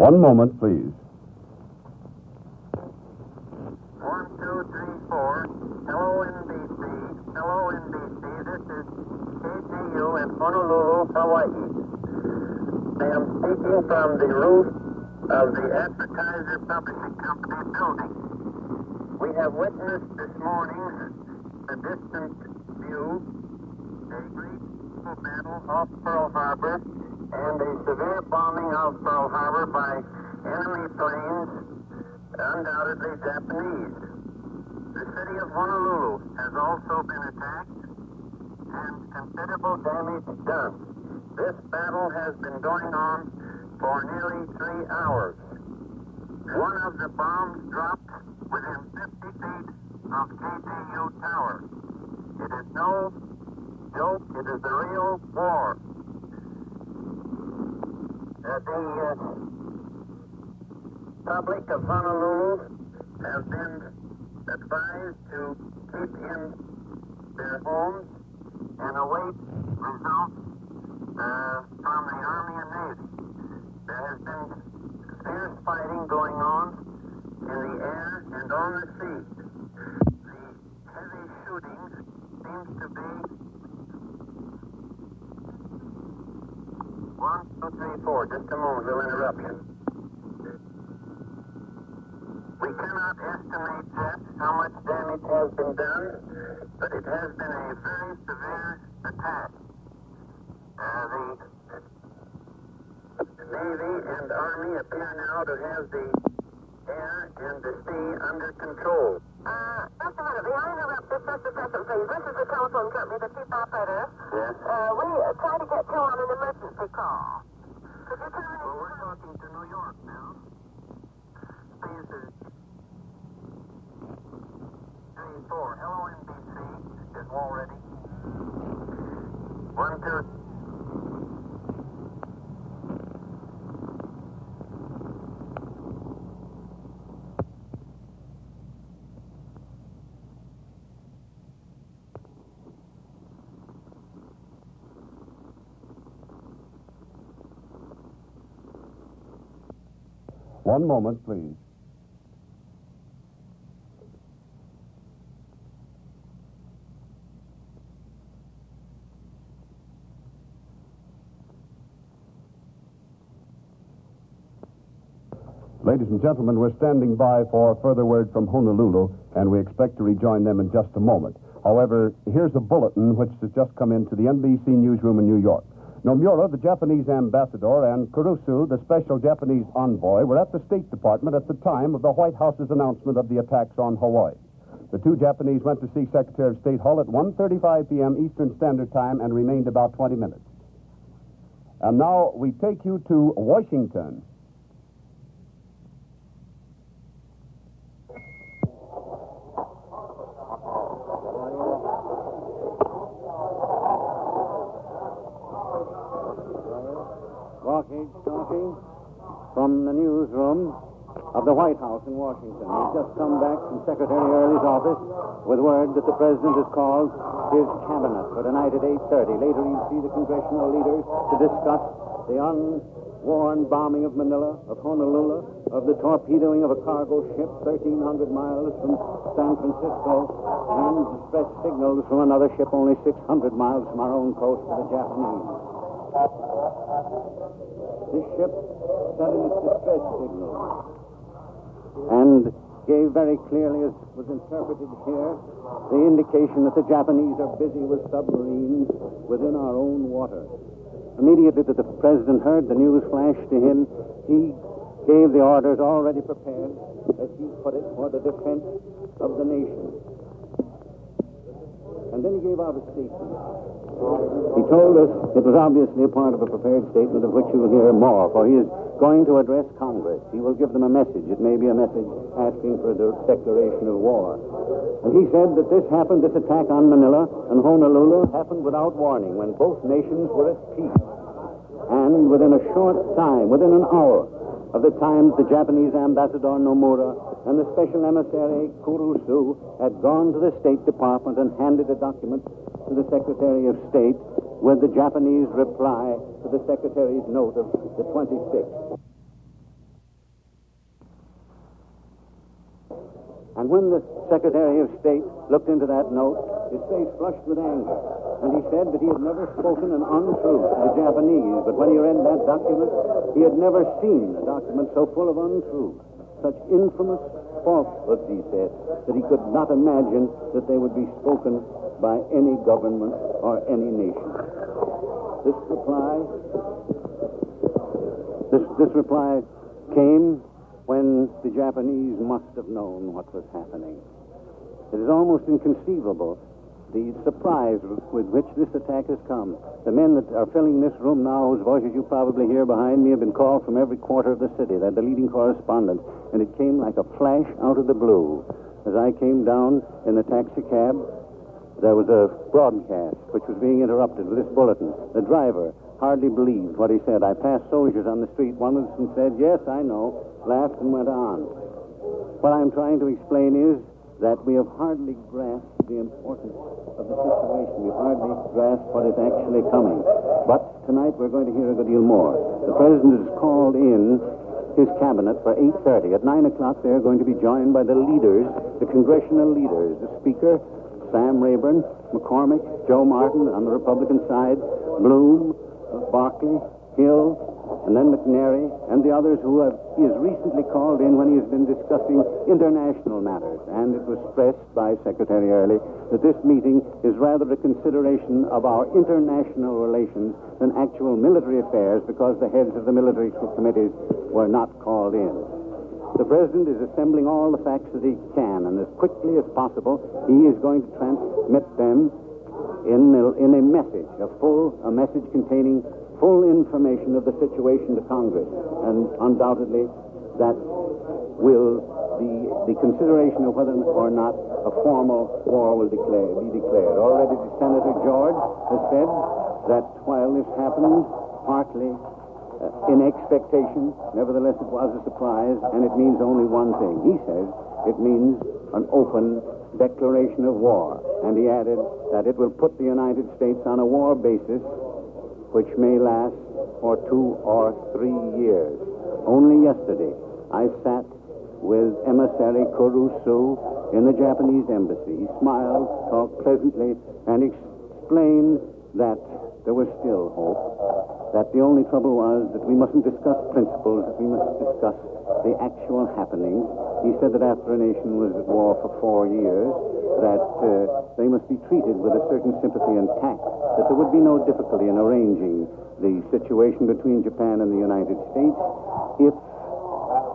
One moment, please. 1, 2, 3, 4. Hello, NBC. Hello, NBC. This is KGU in Honolulu, Hawaii. I am speaking from the roof of the Advertiser Publishing Company building. We have witnessed this morning a distant view, a great battle off Pearl Harbor, and a severe bombing of Pearl Harbor by enemy planes, undoubtedly Japanese. The city of Honolulu has also been attacked and considerable damage done. This battle has been going on for nearly 3 hours. One of the bombs dropped within 50 feet of KGU Tower. It is no joke, it is a real war. The public of Honolulu have been advised to keep in their homes and await results from the Army and Navy. There has been fierce fighting going on in the air and on the sea. The heavy shooting seems to be 1, 2, 3, 4. Just a moment, little interruption. We cannot estimate yet how much damage has been done, but it has been a very severe attack. The Navy and Army appear now to have the air and the sea under control. Just a minute. May I interrupt just a second, please? This is the telephone company, the chief operator. Yes? We tried to get you on an emergency call. Could you tell me? Well, we're talking to New York now. Please, 3, 4. Hello, NBC. Is Wall ready? 1, 2. One moment, please. Ladies and gentlemen, we're standing by for further word from Honolulu, and we expect to rejoin them in just a moment. However, here's a bulletin which has just come into the NBC newsroom in New York. Nomura, the Japanese ambassador, and Kurusu, the special Japanese envoy, were at the State Department at the time of the White House's announcement of the attacks on Hawaii. The two Japanese went to see Secretary of State Hull at 1:35 p.m. Eastern Standard Time and remained about 20 minutes. And now we take you to Washington. Talking from the newsroom of the White House in Washington. We've just come back from Secretary Early's office with word that the President has called his cabinet for tonight at 8:30. Later he'll see the congressional leaders to discuss the unwarned bombing of Manila, of Honolulu, of the torpedoing of a cargo ship 1,300 miles from San Francisco, and distress signals from another ship only 600 miles from our own coast to the Japanese. This ship sent in its distress signal and gave very clearly, as was interpreted here, the indication that the Japanese are busy with submarines within our own water. Immediately that the President heard the news flash to him, he gave the orders already prepared, as he put it, for the defense of the nation. And then he gave out a statement. He told us it was obviously a part of a prepared statement of which you will hear more, for he is going to address Congress. He will give them a message. It may be a message asking for a declaration of war. And he said that this attack on Manila and Honolulu happened without warning, when both nations were at peace. And within a short time, within an hour of the time the Japanese ambassador Nomura and the special emissary, Kurusu, had gone to the State Department and handed a document to the Secretary of State with the Japanese reply to the Secretary's note of the 26th. And when the Secretary of State looked into that note, his face flushed with anger. And he said that he had never spoken an untruth to the Japanese, but when he read that document, he had never seen a document so full of untruth, such infamous falsehoods, he said, that he could not imagine that they would be spoken by any government or any nation. This reply came when the Japanese must have known what was happening. It is almost inconceivable, the surprise with which this attack has come. The men that are filling this room now, whose voices you probably hear behind me, have been called from every quarter of the city. They're the leading correspondents, and it came like a flash out of the blue. As I came down in the taxi cab, there was a broadcast which was being interrupted with this bulletin. The driver hardly believed what he said. I passed soldiers on the street. One of them said, "Yes, I know," laughed and went on. What I'm trying to explain is that we have hardly grasped the importance of the situation. We've hardly grasped what is actually coming. But tonight we're going to hear a good deal more. The President has called in his cabinet for 8:30. At 9 o'clock they're going to be joined by the leaders, the congressional leaders, the Speaker, Sam Rayburn, McCormick, Joe Martin on the Republican side, Bloom, Barkley, Hill, and then McNary, and the others he has recently called in when he has been discussing international matters. And it was stressed by Secretary Early that this meeting is rather a consideration of our international relations than actual military affairs, because the heads of the military committees were not called in. The President is assembling all the facts that he can, and as quickly as possible, he is going to transmit them in a message, a message containing full information of the situation to Congress. And undoubtedly, that will be the consideration of whether or not a formal war will be declared. Already Senator George has said that while this happened partly in expectation, nevertheless it was a surprise, and it means only one thing. He says it means an open declaration of war. And he added that it will put the United States on a war basis which may last for 2 or 3 years. Only yesterday, I sat with Emissary Kurusu in the Japanese embassy. He smiled, talked pleasantly, and explained that there was still hope, that the only trouble was that we mustn't discuss principles, that we must discuss the actual happenings. He said that after a nation was at war for 4 years, that they must be treated with a certain sympathy and tact, that there would be no difficulty in arranging the situation between Japan and the United States if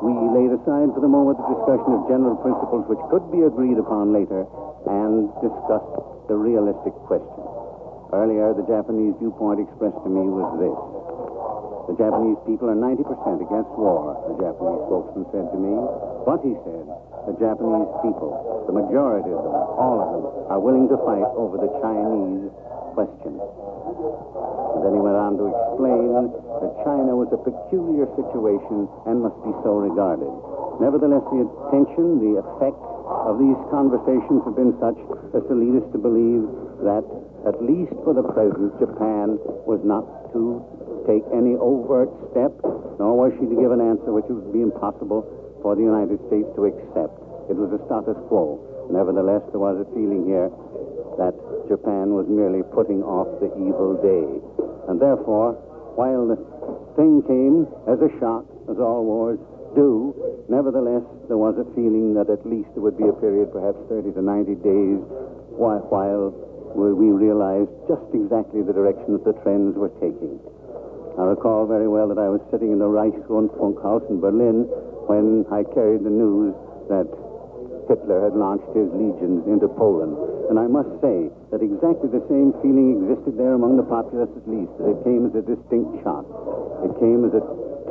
we laid aside for the moment the discussion of general principles which could be agreed upon later and discussed the realistic question. Earlier, the Japanese viewpoint expressed to me was this: the Japanese people are 90% against war, the Japanese spokesman said to me. But, he said, the Japanese people, the majority of them, all of them, are willing to fight over the Chinese question. And then he went on to explain that China was a peculiar situation and must be so regarded. Nevertheless, the attention, the effect of these conversations have been such as to lead us to believe that, at least for the present, Japan was not to take any overt step, nor was she to give an answer which would be impossible for the United States to accept. It was a status quo. Nevertheless, there was a feeling here that Japan was merely putting off the evil day. And therefore, while the thing came as a shock, as all wars do, nevertheless, there was a feeling that at least there would be a period, perhaps 30 to 90 days, while we realized just exactly the direction that the trends were taking. I recall very well that I was sitting in the Reichsrundfunkhaus in Berlin when I carried the news that Hitler had launched his legions into Poland. And I must say that exactly the same feeling existed there among the populace, at least, that it came as a distinct shock. It came as a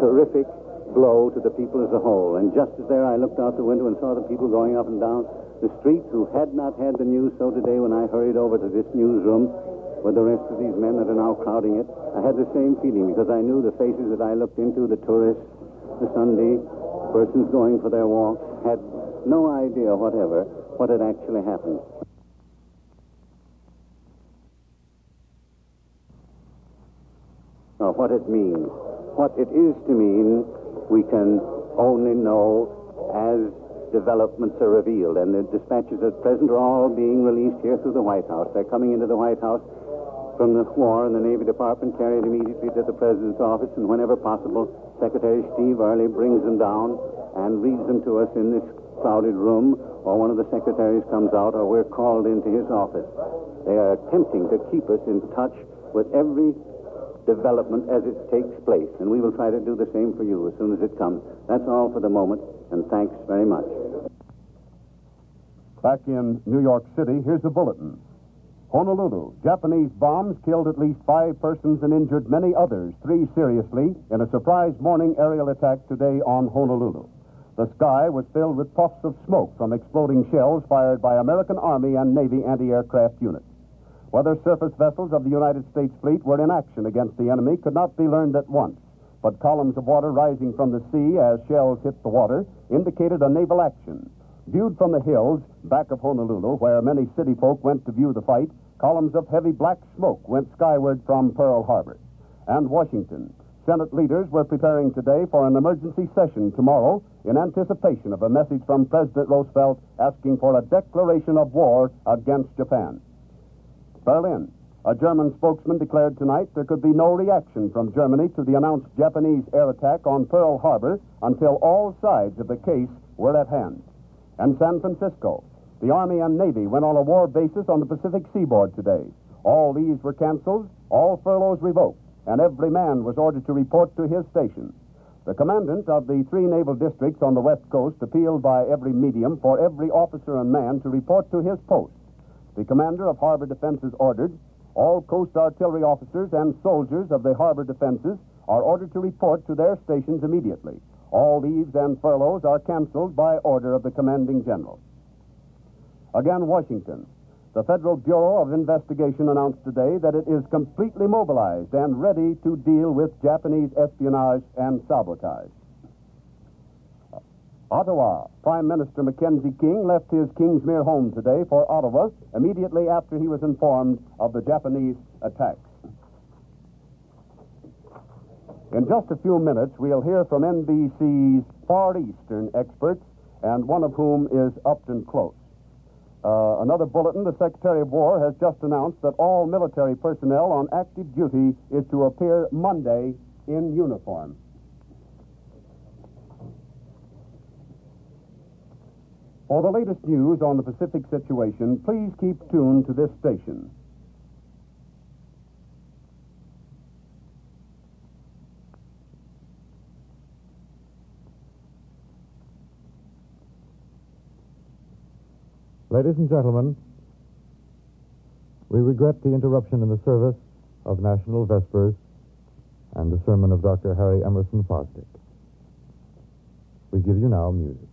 terrific blow to the people as a whole. And just as there I looked out the window and saw the people going up and down the street who had not had the news so today, when I hurried over to this newsroom with the rest of these men that are now crowding it, I had the same feeling, because I knew the faces that I looked into, the tourists, the Sunday Persons going for their walks had no idea whatever what had actually happened. Or what it means. What it is to mean, we can only know as developments are revealed. And the dispatches at present are all being released here through the White House. They're coming into the White House from the War and the Navy Department, carried immediately to the President's office, and whenever possible, Secretary Steve Early brings them down and reads them to us in this crowded room, or one of the secretaries comes out, or we're called into his office. They are attempting to keep us in touch with every development as it takes place, and we will try to do the same for you as soon as it comes. That's all for the moment, and thanks very much. Back in New York City, here's a bulletin. Honolulu, Japanese bombs killed at least 5 persons and injured many others, 3 seriously, in a surprise morning aerial attack today on Honolulu. The sky was filled with puffs of smoke from exploding shells fired by American Army and Navy anti-aircraft units. Whether surface vessels of the United States fleet were in action against the enemy could not be learned at once, but columns of water rising from the sea as shells hit the water indicated a naval action. Viewed from the hills back of Honolulu, where many city folk went to view the fight, columns of heavy black smoke went skyward from Pearl Harbor. And Washington. Senate leaders were preparing today for an emergency session tomorrow in anticipation of a message from President Roosevelt asking for a declaration of war against Japan. Berlin. A German spokesman declared tonight there could be no reaction from Germany to the announced Japanese air attack on Pearl Harbor until all sides of the case were at hand. And San Francisco. The Army and Navy went on a war basis on the Pacific seaboard today. All leaves were canceled, all furloughs revoked, and every man was ordered to report to his station. The commandant of the 3 naval districts on the West Coast appealed by every medium for every officer and man to report to his post. The commander of harbor defenses ordered all coast artillery officers and soldiers of the harbor defenses are ordered to report to their stations immediately. All leaves and furloughs are canceled by order of the commanding general. Again, Washington. The Federal Bureau of Investigation announced today that it is completely mobilized and ready to deal with Japanese espionage and sabotage. Ottawa. Prime Minister Mackenzie King left his Kingsmere home today for Ottawa immediately after he was informed of the Japanese attacks. In just a few minutes, we'll hear from NBC's Far Eastern experts, and one of whom is Upton Close. Another bulletin, the Secretary of War has just announced that all military personnel on active duty is to appear Monday in uniform. For the latest news on the Pacific situation, please keep tuned to this station. Ladies and gentlemen, we regret the interruption in the service of National Vespers and the sermon of Dr. Harry Emerson Fosdick. We give you now music.